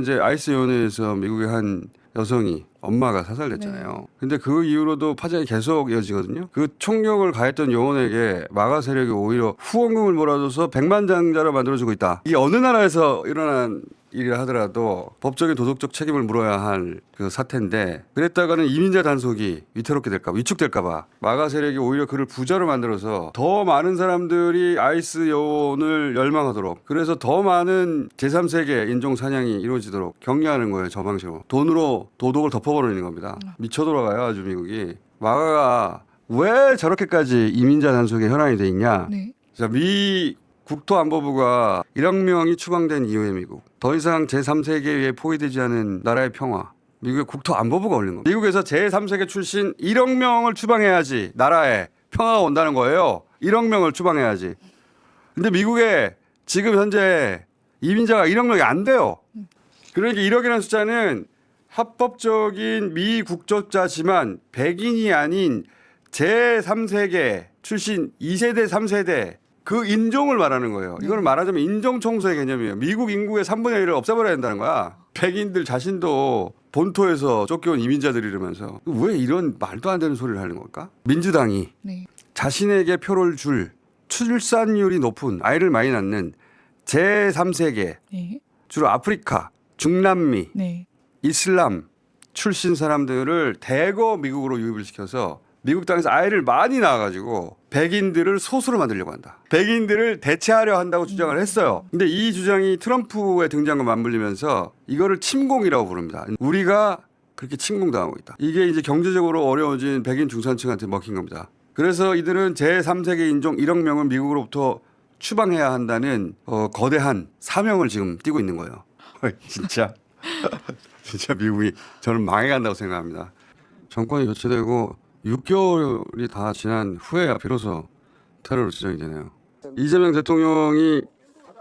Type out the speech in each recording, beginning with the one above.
이제 아이스 요원에서 미국의 한 여성이 엄마가 사살됐잖아요. 네. 근데 그 이후로도 파장이 계속 이어지거든요. 그 총력을 가했던 요원에게 마가 세력이 오히려 후원금을 몰아줘서 백만장자로 만들어주고 있다. 이게 어느 나라에서 일어난 일이라 하더라도 법적인 도덕적 책임을 물어야 할 그 사태인데, 그랬다가는 이민자 단속이 위태롭게 될까 봐, 위축될까 봐 마가 세력이 오히려 그를 부자로 만들어서 더 많은 사람들이 아이스 요원을 열망하도록, 그래서 더 많은 제3세계 인종 사냥이 이루어지도록 격려하는 거예요. 저 방식으로 돈으로 도덕을 덮어버리는 겁니다. 미쳐 돌아가요 아주 미국이. 마가가 왜 저렇게까지 이민자 단속에 현안이 돼 있냐. 네. 자, 미 국토안보부가 1억 명이 추방된 이후의 미국, 더 이상 제3세계에 포위되지 않은 나라의 평화, 미국의 국토안보부가 올린 겁니다. 미국에서 제3세계 출신 1억 명을 추방해야지 나라에 평화가 온다는 거예요. 1억 명을 추방해야지. 근데 미국에 지금 현재 이민자가 1억 명이 안 돼요. 그러니까 1억이라는 숫자는 합법적인 미 국적자지만 백인이 아닌 제3세계 출신 2세대, 3세대 그 인종을 말하는 거예요. 이거는 말하자면 인종 청소의 개념이에요. 미국 인구의 3분의 1을 없애버려야 된다는 거야. 백인들 자신도 본토에서 쫓겨온 이민자들 이러면서 왜 이런 말도 안 되는 소리를 하는 걸까? 민주당이 네. 자신에게 표를 줄 출산율이 높은, 아이를 많이 낳는 제3세계, 네. 주로 아프리카, 중남미, 네. 이슬람 출신 사람들을 대거 미국으로 유입을 시켜서 미국 땅에서 아이를 많이 낳아가지고 백인들을 소수로 만들려고 한다. 백인들을 대체하려 한다고 주장을 했어요. 근데 이 주장이 트럼프의 등장과 맞물리면서 이거를 침공이라고 부릅니다. 우리가 그렇게 침공당하고 있다. 이게 이제 경제적으로 어려워진 백인 중산층한테 먹힌 겁니다. 그래서 이들은 제3세계 인종 1억 명을 미국으로부터 추방해야 한다는 거대한 사명을 지금 띠고 있는 거예요. 진짜. 진짜 미국이 저는 망해간다고 생각합니다. 정권이 교체되고 6개월이 다 지난 후에야 비로소 테러로 지정이 되네요. 이재명 대통령이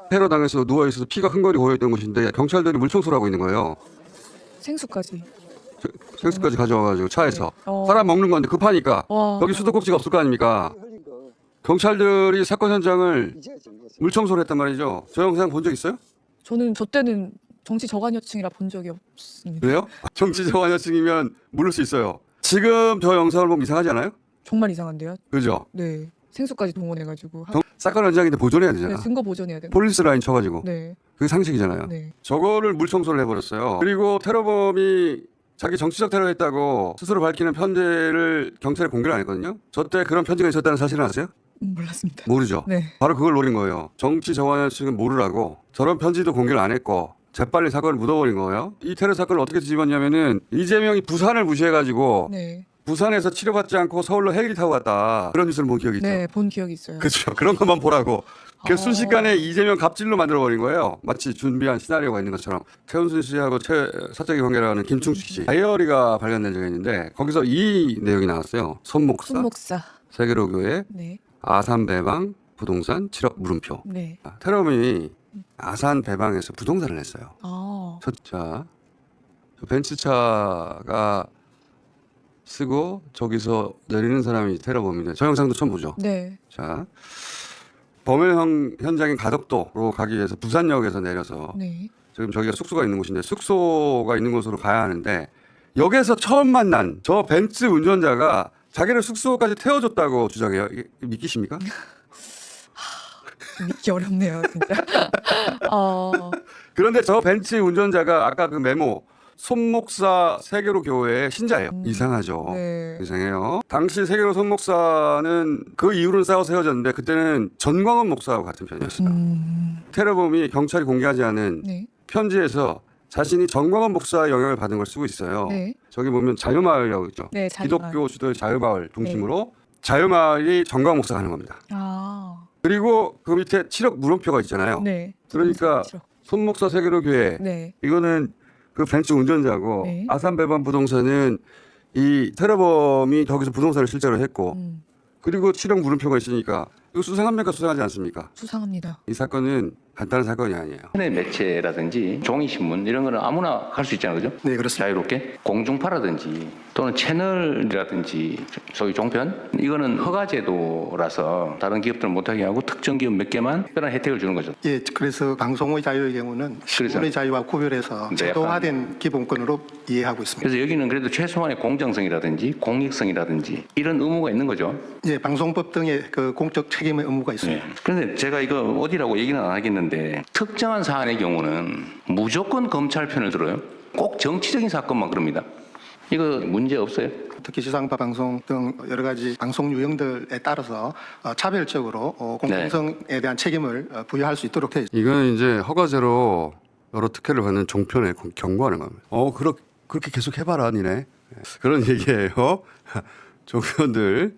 테러 당해서 누워있어서 피가 흥건히 고여있던 곳인데 경찰들이 물청소를 하고 있는 거예요. 생수까지. 생수까지 가져와가지고 차에서. 네. 사람 먹는 건데 급하니까. 와. 여기 수도꼭지가 없을 거 아닙니까. 경찰들이 사건 현장을 물청소를 했단 말이죠. 저 영상 본 적 있어요? 저는 저 때는 정치 저간여층이라 본 적이 없습니다. 그래요? 정치적 완여층이면 물을 수 있어요. 지금 저 영상을 보면 이상하지 않아요? 정말 이상한데요? 그죠? 네. 생수까지 동원해가지고 사건 현장인데 보존해야 되잖아. 네, 증거 보존해야 되는. 폴리스 라인 쳐가지고. 네. 그게 상식이잖아요. 네. 저거를 물청소를 해버렸어요. 그리고 테러범이 자기 정치적 테러를 했다고 스스로 밝히는 편지를 경찰에 공개를 안 했거든요. 저 때 그런 편지가 있었다는 사실은 아세요? 몰랐습니다. 모르죠. 네. 바로 그걸 노린 거예요. 정치 정황을 측은 모르라고 저런 편지도 공개를 안 했고 재빨리 사건을 묻어버린 거예요. 이 테러 사건을 어떻게 뒤집었냐면은 이재명이 부산을 무시해가지고 네. 부산에서 치료받지 않고 서울로 헬기 타고 갔다. 그런 뉴스를 본 기억이 있죠. 네. 본 기억이 있어요. 그렇죠. 그런 것만 보라고. 그 아. 순식간에 이재명 갑질로 만들어버린 거예요. 마치 준비한 시나리오가 있는 것처럼. 최은순 씨하고 사적인 관계를 하는 김충식 씨 다이어리가 발견된 적이 있는데 거기서 이 내용이 나왔어요. 손목사, 손목사. 세계로교회, 네. 아산 배방, 부동산 7억 물음표. 네. 테러범이 아산 배방에서 부동산을 냈어요. 아. 첫 차, 벤츠차가 쓰고 저기서 내리는 사람이 테러범인데 저 영상도 처음 보죠. 네. 자, 범행 현장인 가덕도로 가기 위해서 부산역에서 내려서 네. 지금 저기가 숙소가 있는 곳인데 숙소가 있는 곳으로 가야 하는데 역에서 처음 만난 저 벤츠 운전자가 자기를 숙소까지 태워줬다고 주장해요. 이게 믿기십니까? 믿기 어렵네요, 진짜. 그런데 저 벤츠 운전자가 아까 그 메모 손목사 세계로 교회의 신자예요. 이상하죠. 네. 이상해요. 당시 세계로 손목사는 그 이후로는 싸워서 헤어졌는데 그때는 전광훈 목사하고 같은 편이었어요. 테러범이 경찰이 공개하지 않은 네. 편지에서 자신이 전광훈 목사의 영향을 받은 걸 쓰고 있어요. 네. 저기 보면 자유마을이라고 있죠. 네, 자유마을. 기독교 주도의 자유마을 중심으로 자유마을이 전광훈 목사가 하는 겁니다. 아. 그리고 그 밑에 7억 물음표가 있잖아요. 네. 그러니까 손목사 세계로 교회 네. 이거는 그 벤츠 운전자고 네. 아산 배반 부동산은 이 테러범이 거기서 부동산을 실제로 했고 그리고 7억 물음표가 있으니까 이거 수상합니까? 수상하지 않습니까? 수상합니다. 이 사건은 간단한 사건이 아니에요. 인터넷 매체라든지 종이신문 이런 거는 아무나 할 수 있잖아요. 그죠? 네, 그렇습니다. 자유롭게. 공중파라든지 또는 채널이라든지 소위 종편 이거는 허가제도라서 다른 기업들은 못하게 하고 특정 기업 몇 개만 특별한 혜택을 주는 거죠. 예, 그래서 방송의 자유의 경우는 신문의 자유와 구별해서 네, 제도화된 기본권으로 이해하고 있습니다. 그래서 여기는 그래도 최소한의 공정성이라든지 공익성이라든지 이런 의무가 있는 거죠. 예, 방송법 등의 그 공적 책임의 의무가 있습니다. 그런데 제가 이거 어디라고 얘기는 안 하겠는데 특정한 사안의 경우는 무조건 검찰 편을 들어요. 꼭 정치적인 사건만 그럽니다. 이거 문제 없어요? 특히 지상파 방송 등 여러 가지 방송 유형들에 따라서 차별적으로 공정성에 대한 책임을 부여할 수 있도록 되어 있습니다. 이거는 이제 허가제로 여러 특혜를 받는 종편에 경고하는 겁니다. 그렇게 계속 해봐라, 니네. 그런 얘기예요. 종편들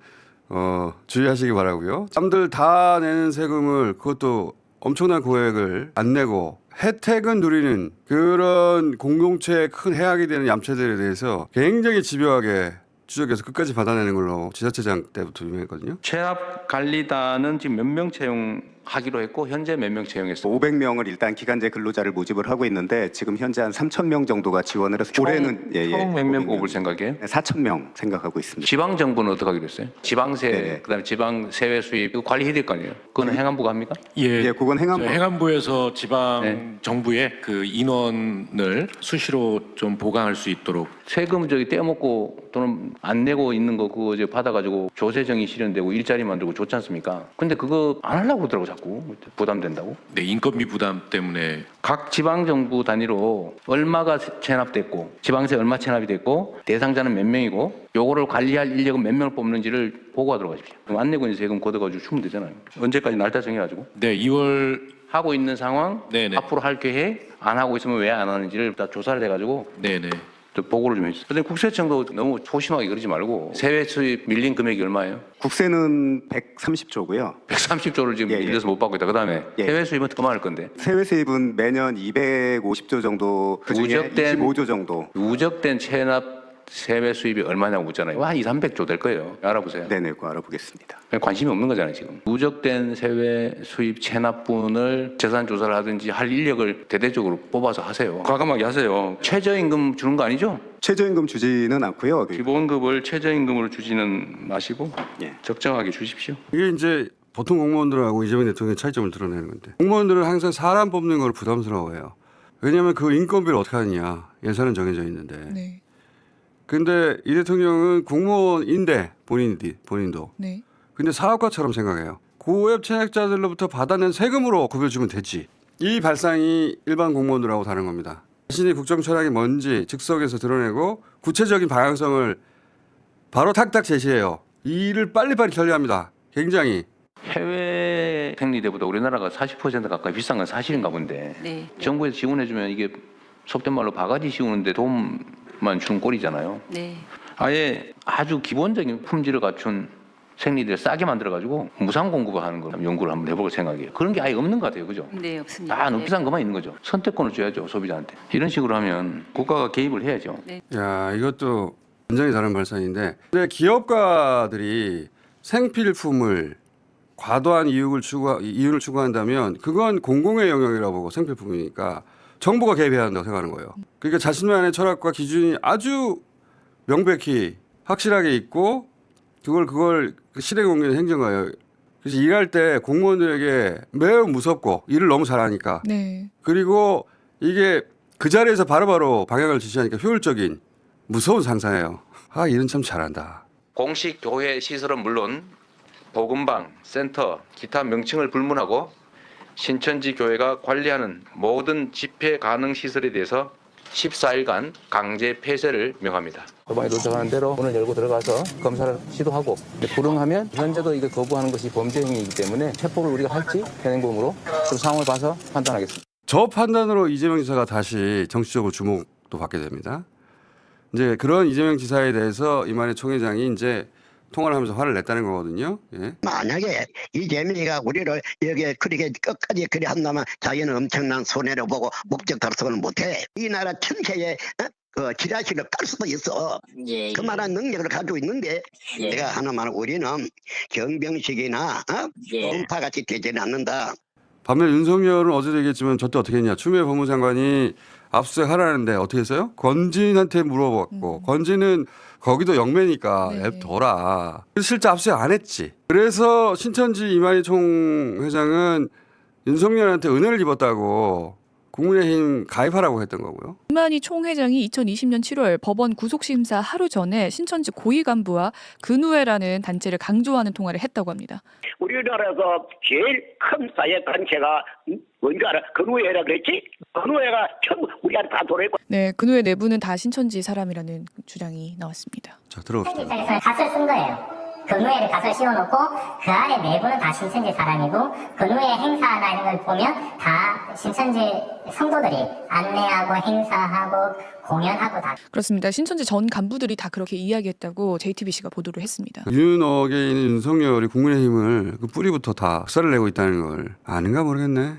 주의하시기 바라고요. 남들 다 내는 세금을 그것도 엄청난 고액을 안 내고 혜택은 누리는 그런 공동체에 큰 해악이 되는 얌체들에 대해서 굉장히 집요하게 추적해서 끝까지 받아내는 걸로 지자체장 때부터 유명했거든요. 체납관리단은 지금 몇 명 채용하기로 했고 현재 몇 명 채용했어요? 500명을 일단 기간제 근로자를 모집을 하고 있는데 지금 현재 한 3,000명 정도가 지원을 해서 올해는 총 몇 명 뽑을 생각이에요? 4,000명 생각하고 있습니다. 지방 정부는 어떻게 하기로 했어요? 지방세, 네네. 그다음에 지방 세외 수입 이거 관리해야 될 거 아니에요? 그거는 행안부가 합니까? 예, 그건 행안부. 행안부에서 지방 네. 정부의 그 인원을 수시로 좀 보강할 수 있도록 세금 저기 떼먹고 또는 안 내고 있는 거 그거 이제 받아가지고 조세정이 실현되고 일자리 만들고 좋지 않습니까? 근데 그거 안 하려고 그러더라고 자꾸 부담된다고. 네, 인건비 부담 때문에 각 지방 정부 단위로 얼마가 체납됐고 지방세 얼마 체납이 됐고 대상자는 몇 명이고 요거를 관리할 인력은 몇 명을 뽑는지를 보고하도록 하십시오. 그럼 안 내고 있는 세금 걷어가지고 주면 되잖아요. 언제까지 날짜 정해가지고 네, 2월 하고 있는 상황 네네. 앞으로 할 계획 안 하고 있으면 왜 안 하는지를 다 조사를 해가지고 네네. 또 보고를 좀 해주세요. 근데 국세청도 너무 소심하게 그러지 말고 세외 수입 밀린 금액이 얼마예요? 국세는 130조고요. 130조를 지금 예, 예. 밀려서 못 받고 있다. 그다음에 예. 해외 수입은 그만할 건데 세외 세입은 매년 250조 정도, 그중에 누적된- 25조 정도. 누적된 체납 세외 수입이 얼마냐고 묻잖아요. 한 2, 300조 될 거예요. 알아보세요. 네네, 그거 알아보겠습니다. 관심이 없는 거잖아요 지금. 누적된 세외 수입 체납분을 재산 조사를 하든지 할 인력을 대대적으로 뽑아서 하세요. 과감하게 하세요. 최저임금 주는 거 아니죠? 최저임금 주지는 않고요. 기본급을 최저임금으로 주지는 마시고 예. 적정하게 주십시오. 이게 이제 보통 공무원들하고 이재명 대통령의 차이점을 드러내는 건데 공무원들은 항상 사람 뽑는 걸 부담스러워해요. 왜냐하면 그 인건비를 어떻게 하느냐 예산은 정해져 있는데. 네. 근데 이 대통령은 공무원인데 본인도. 네. 근데 사업가처럼 생각해요. 고액 채액자들로부터 받아낸 세금으로 급여 주면 되지. 이 발상이 일반 공무원들하고 다른 겁니다. 자신이 국정 철학이 뭔지 즉석에서 드러내고 구체적인 방향성을 바로 탁탁 제시해요. 이 일을 빨리빨리 처리합니다. 굉장히. 해외 생리대보다 우리나라가 40% 가까이 비싼 건 사실인가 본데 네. 정부에서 지원해주면 이게 속된 말로 바가지 씌우는데 돈만 준 꼴이잖아요. 네. 아예 아주 기본적인 품질을 갖춘 생리대를 싸게 만들어가지고 무상 공급을 하는 거 연구를 한번 해볼 생각이에요. 그런 게 아예 없는 것 같아요. 그죠? 네, 없습니다. 다 너무 네. 비싼 것만 있는 거죠. 선택권을 줘야죠. 소비자한테. 이런 식으로 하면 국가가 개입을 해야죠. 야, 이것도 완전히 다른 발상인데. 근데 기업가들이 생필품을 과도한 이윤을 추구한다면 그건 공공의 영역이라고 보고 생필품이니까 정부가 개입해야 한다고 생각하는 거예요. 그러니까 자신만의 철학과 기준이 아주 명백히 확실하게 있고 그걸 실행에 옮기는 행정가예요. 그래서 일할 때 공무원들에게 매우 무섭고 일을 너무 잘하니까 네. 그리고 이게 그 자리에서 바로바로 방향을 지시하니까 효율적인 무서운 상사예요. 아, 일은 참 잘한다. 공식 교회 시설은 물론 복음방, 센터, 기타 명칭을 불문하고 신천지 교회가 관리하는 모든 집회 가능 시설에 대해서 14일간 강제 폐쇄를 명합니다. 도방에 도착하는 대로 문을 열고 들어가서 검사를 시도하고 불응하면 현재도 이거 거부하는 것이 범죄 행위이기 때문에 체포를 우리가 할지 현행범으로 그 상황을 봐서 판단하겠습니다. 저 판단으로 이재명 지사가 다시 정치적으로 주목도 받게 됩니다. 이제 그런 이재명 지사에 대해서 이만희 총회장이 이제 통화를 하면서 화를 냈다는 거거든요. 예. 만약에 이재명이가 우리를 여기에 그렇게 끝까지 그리 한다면 자기는 엄청난 손해를 보고 목적 달성을 못해. 이 나라 전체에 그 지라시를 깔 수도 있어. 예. 그만한 능력을 가지고 있는데 예. 내가 하나만 우리는 경병식이나 예. 음파같이 되지는 않는다. 반면 윤석열은 어제도 얘기했지만 저때 어떻게 했냐. 추미애 법무장관이 압수수색 하라는데 어떻게 했어요? 건진한테 물어봤고 건진은 거기도 영매니까 네. 앱둬라. 실제 압수수색 안 했지. 그래서 신천지 이만희 총회장은 윤석열한테 은혜를 입었다고 국민의힘 가입하라고 했던 거고요. 이만희 총회장이 2020년 7월 법원 구속심사 하루 전에 신천지 고위 간부와 근우회라는 단체를 강조하는 통화를 했다고 합니다. 우리나라에서 제일 큰 사회 단체가 뭔지 알아? 근우회라 그랬지? 근우회가 전부 우리한테 다 돌아있고. 네, 근우회 내부는 다 신천지 사람이라는 주장이 나왔습니다. 자, 들어봅시다. 입장에서는 갓을 쓴 거예요. 근우회를 갓을 씌워놓고 그 안에 내부는 다 신천지 사람이고 근우회 행사나 이런 걸 보면 다 신천지 성도들이 안내하고 행사하고 공연하고 다. 그렇습니다. 신천지 전 간부들이 다 그렇게 이야기했다고 JTBC가 보도를 했습니다. 윤어게인의 윤석열이 국민의힘을 그 뿌리부터 다 썰을 내고 있다는 걸 아는가 모르겠네.